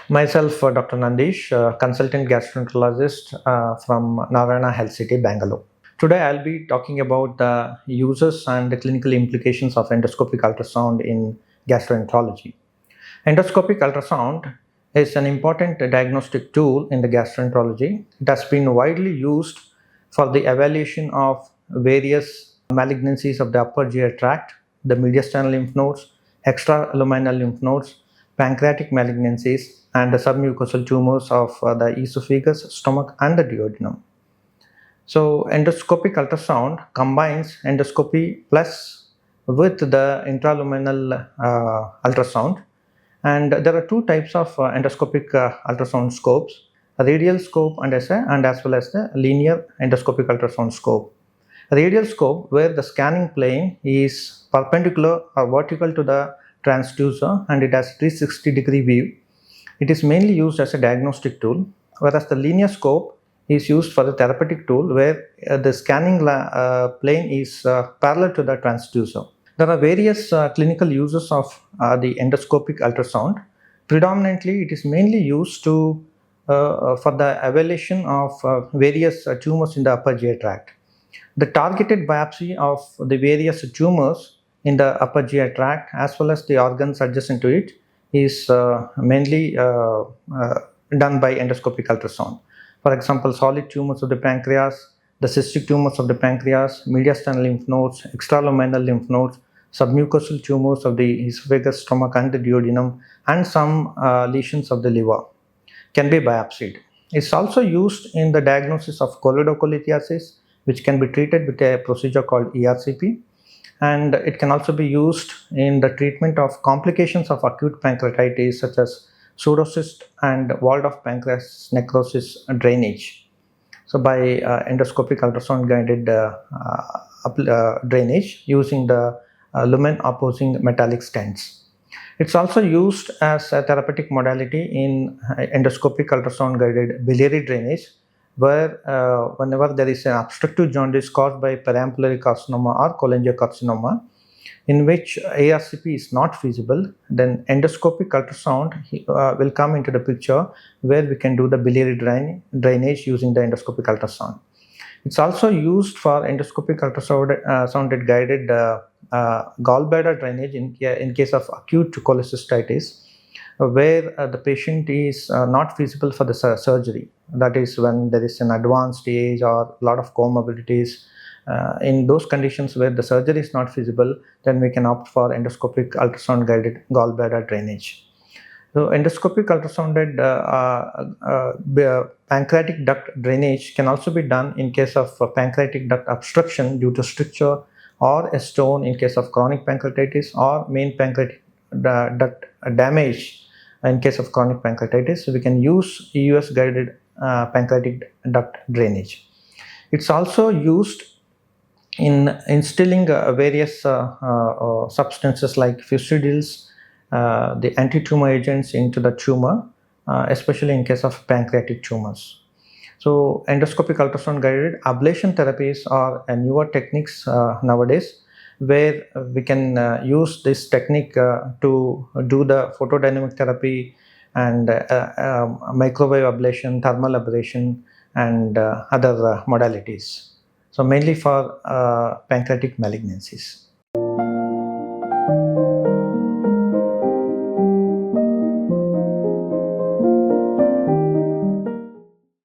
Myself, Dr. Nandish, consultant gastroenterologist from Narayana Health City, Bangalore. Today, I'll be talking about the uses and the clinical implications of endoscopic ultrasound in gastroenterology. Endoscopic ultrasound is an important diagnostic tool in the gastroenterology. It has been widely used for the evaluation of various malignancies of the upper GI tract, the mediastinal lymph nodes, extraluminal lymph nodes, pancreatic malignancies, and the submucosal tumors of the esophagus, stomach, and the duodenum. So, endoscopic ultrasound combines endoscopy plus with the intraluminal ultrasound, and there are two types of endoscopic ultrasound scopes: a radial scope and as well as the linear endoscopic ultrasound scope. A radial scope, where the scanning plane is perpendicular or vertical to the transducer and it has 360-degree view. It is mainly used as a diagnostic tool, whereas the linear scope is used for the therapeutic tool, where the scanning plane is parallel to the transducer. There are various clinical uses of the endoscopic ultrasound. Predominantly, it is mainly used for the evaluation of various tumors in the upper GI tract. The targeted biopsy of the various tumors in the upper GI tract as well as the organs adjacent to it is mainly done by endoscopic ultrasound. For example, solid tumors of the pancreas, the cystic tumors of the pancreas, mediastinal lymph nodes, extraluminal lymph nodes, submucosal tumors of the esophagus, stomach, and the duodenum, and some lesions of the liver can be biopsied. It's also used in the diagnosis of choledocholithiasis, which can be treated with a procedure called ERCP, and it can also be used in the treatment of complications of acute pancreatitis such as pseudocyst and walled-off pancreas necrosis drainage. So by endoscopic ultrasound guided drainage using the lumen opposing metallic stents. It's also used as a therapeutic modality in endoscopic ultrasound guided biliary drainage, where whenever there is an obstructive jaundice caused by perambulary carcinoma or cholangiocarcinoma, in which ARCP is not feasible, then endoscopic ultrasound will come into the picture, where we can do the biliary drainage using the endoscopic ultrasound. It's also used for endoscopic ultrasound guided gallbladder drainage in case of acute cholecystitis, where the patient is not feasible for the surgery. That is when there is an advanced age or a lot of comorbidities. In those conditions where the surgery is not feasible, then we can opt for endoscopic ultrasound guided gallbladder drainage. So endoscopic ultrasounded pancreatic duct drainage can also be done in case of pancreatic duct obstruction due to stricture or a stone in case of chronic pancreatitis, or main pancreatic duct damage in case of chronic pancreatitis. So we can use EUS guided pancreatic duct drainage. It's also used in instilling various substances like fusidiles, the anti-tumor agents into the tumor, especially in case of pancreatic tumors. So endoscopic ultrasound guided ablation therapies are newer techniques nowadays, where we can use this technique to do the photodynamic therapy and microwave ablation, thermal ablation, and other modalities. So mainly for pancreatic malignancies.